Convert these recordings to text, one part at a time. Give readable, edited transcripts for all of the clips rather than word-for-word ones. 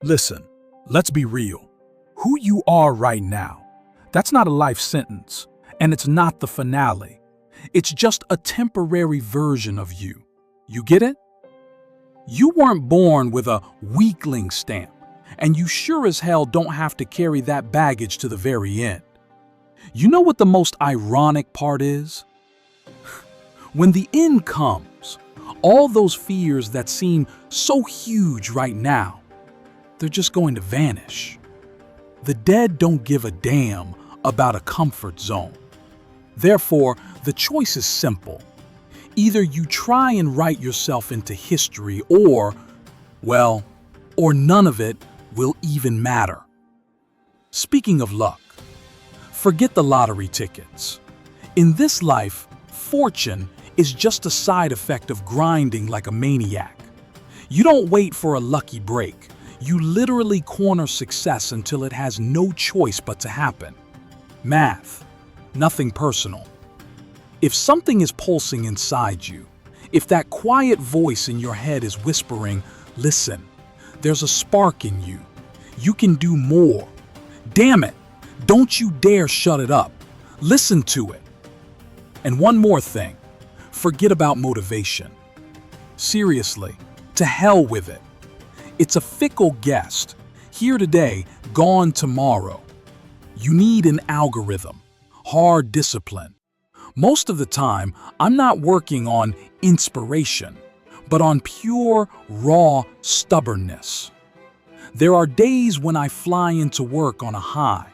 Listen, let's be real. Who you are right now, that's not a life sentence, and it's not the finale. It's just a temporary version of you. You get it? You weren't born with a weakling stamp, and you sure as hell don't have to carry that baggage to the very end. You know what the most ironic part is? When the end comes, all those fears that seem so huge right now, they're just going to vanish. The dead don't give a damn about a comfort zone. Therefore, the choice is simple. Either you try and write yourself into history or none of it will even matter. Speaking of luck, forget the lottery tickets. In this life, fortune is just a side effect of grinding like a maniac. You don't wait for a lucky break. You literally corner success until it has no choice but to happen. Math, nothing personal. If something is pulsing inside you, if that quiet voice in your head is whispering, listen, there's a spark in you. You can do more. Damn it, don't you dare shut it up. Listen to it. And one more thing, forget about motivation. Seriously, to hell with it. It's a fickle guest, here today, gone tomorrow. You need an algorithm, hard discipline. Most of the time, I'm not working on inspiration, but on pure, raw stubbornness. There are days when I fly into work on a high.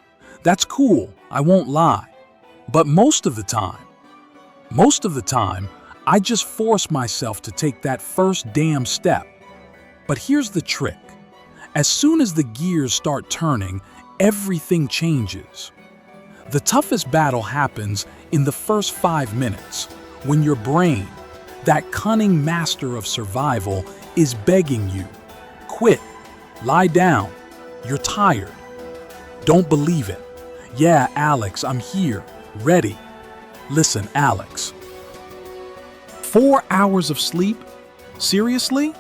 That's cool, I won't lie. But most of the time, I just force myself to take that first damn step. But here's the trick. As soon as the gears start turning, everything changes. The toughest battle happens in the first 5 minutes, when your brain, that cunning master of survival, is begging you, quit, lie down, you're tired. Don't believe it. Yeah, Alex, I'm here, ready. Listen, Alex. 4 hours of sleep? Seriously?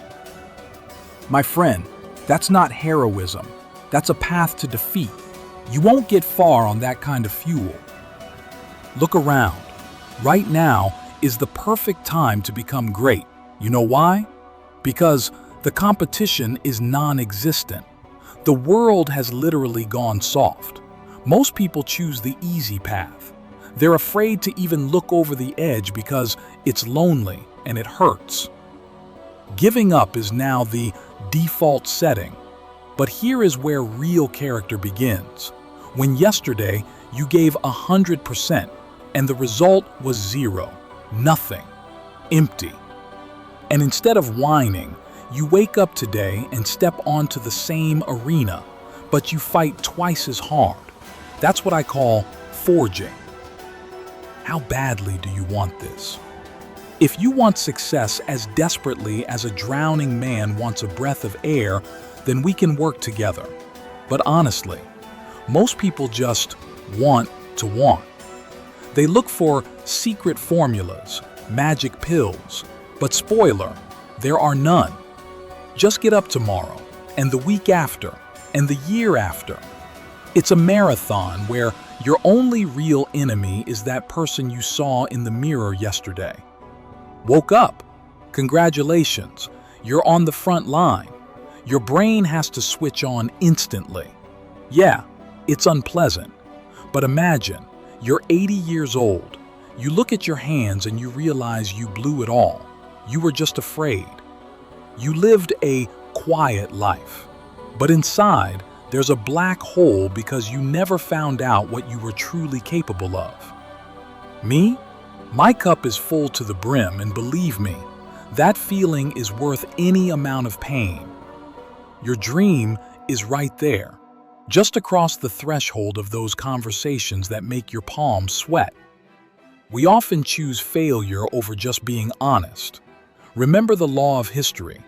My friend, that's not heroism. That's a path to defeat. You won't get far on that kind of fuel. Look around. Right now is the perfect time to become great. You know why? Because the competition is non-existent. The world has literally gone soft. Most people choose the easy path. They're afraid to even look over the edge because it's lonely and it hurts. Giving up is now the default setting. But here is where real character begins. When yesterday you gave 100% and the result was 0, nothing, empty. And instead of whining, you wake up today and step onto the same arena, but you fight twice as hard. That's what I call forging. How badly do you want this? If you want success as desperately as a drowning man wants a breath of air, then we can work together. But honestly, most people just want to want. They look for secret formulas, magic pills, but spoiler, there are none. Just get up tomorrow, and the week after, and the year after. It's a marathon where your only real enemy is that person you saw in the mirror yesterday. Woke up. Congratulations, you're on the front line. Your brain has to switch on instantly. Yeah, it's unpleasant. But imagine, you're 80 years old. You look at your hands and you realize you blew it all. You were just afraid. You lived a quiet life. But inside, there's a black hole because you never found out what you were truly capable of. Me? My cup is full to the brim, and believe me, that feeling is worth any amount of pain. Your dream is right there, just across the threshold of those conversations that make your palms sweat. We often choose failure over just being honest. Remember the law of history.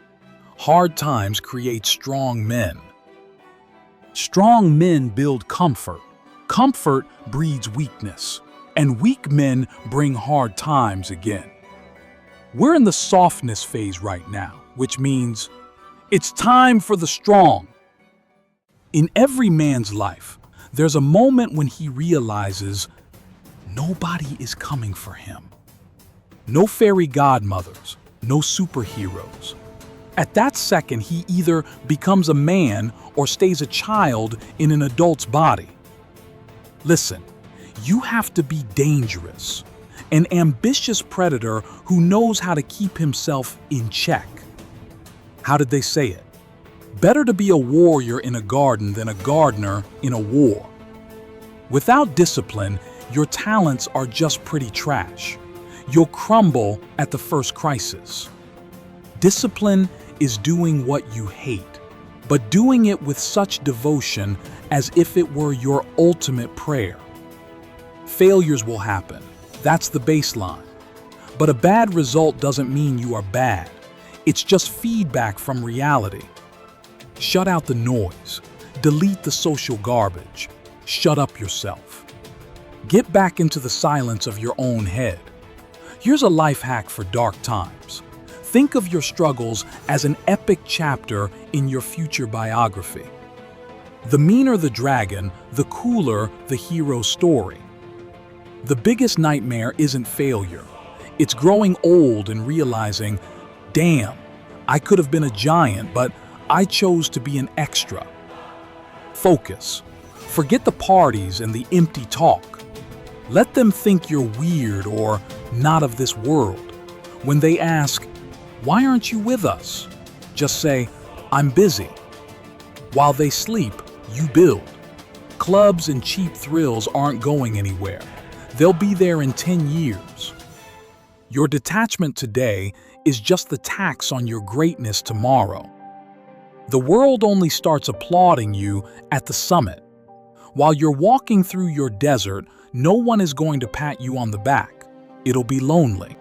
Hard times create strong men. Strong men build comfort. Comfort breeds weakness. And weak men bring hard times again. We're in the softness phase right now, which means it's time for the strong. In every man's life, there's a moment when he realizes nobody is coming for him. No fairy godmothers, no superheroes. At that second, he either becomes a man or stays a child in an adult's body. Listen, you have to be dangerous, an ambitious predator who knows how to keep himself in check. How did they say it? Better to be a warrior in a garden than a gardener in a war. Without discipline, your talents are just pretty trash. You'll crumble at the first crisis. Discipline is doing what you hate, but doing it with such devotion as if it were your ultimate prayer. Failures will happen. That's the baseline. But a bad result doesn't mean you are bad. It's just feedback from reality. Shut out the noise. Delete the social garbage. Shut up yourself. Get back into the silence of your own head. Here's a life hack for dark times. Think of your struggles as an epic chapter in your future biography. The meaner the dragon, the cooler the hero's story. The biggest nightmare isn't failure. It's growing old and realizing, damn, I could have been a giant, but I chose to be an extra. Focus. Forget the parties and the empty talk. Let them think you're weird or not of this world. When they ask, "Why aren't you with us?" just say, "I'm busy." While they sleep, you build. Clubs and cheap thrills aren't going anywhere. They'll be there in 10 years. Your detachment today is just the tax on your greatness tomorrow. The world only starts applauding you at the summit. While you're walking through your desert, no one is going to pat you on the back. It'll be lonely.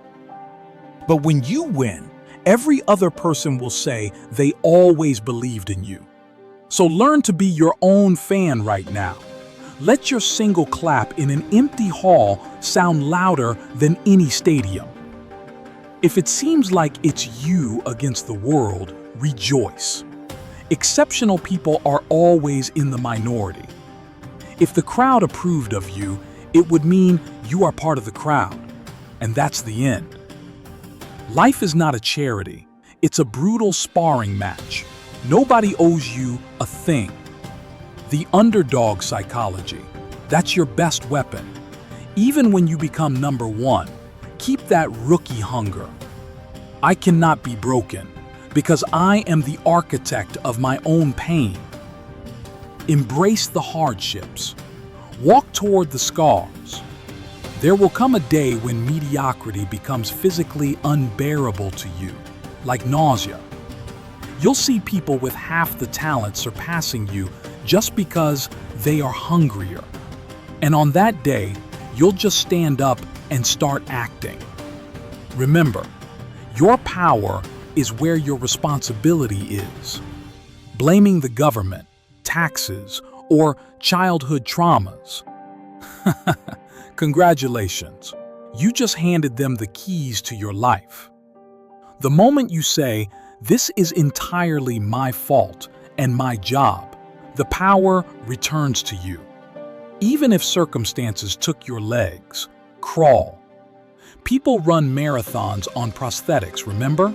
But when you win, every other person will say they always believed in you. So learn to be your own fan right now. Let your single clap in an empty hall sound louder than any stadium. If it seems like it's you against the world, rejoice. Exceptional people are always in the minority. If the crowd approved of you, it would mean you are part of the crowd, and that's the end. Life is not a charity. It's a brutal sparring match. Nobody owes you a thing. The underdog psychology, that's your best weapon. Even when you become number one, keep that rookie hunger. I cannot be broken because I am the architect of my own pain. Embrace the hardships. Walk toward the scars. There will come a day when mediocrity becomes physically unbearable to you, like nausea. You'll see people with half the talent surpassing you just because they are hungrier. And on that day, you'll just stand up and start acting. Remember, your power is where your responsibility is. Blaming the government, taxes, or childhood traumas. Congratulations, you just handed them the keys to your life. The moment you say, "This is entirely my fault and my job," the power returns to you. Even if circumstances took your legs, crawl. People run marathons on prosthetics, remember?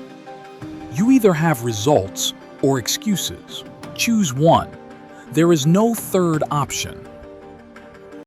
You either have results or excuses. Choose one. There is no third option.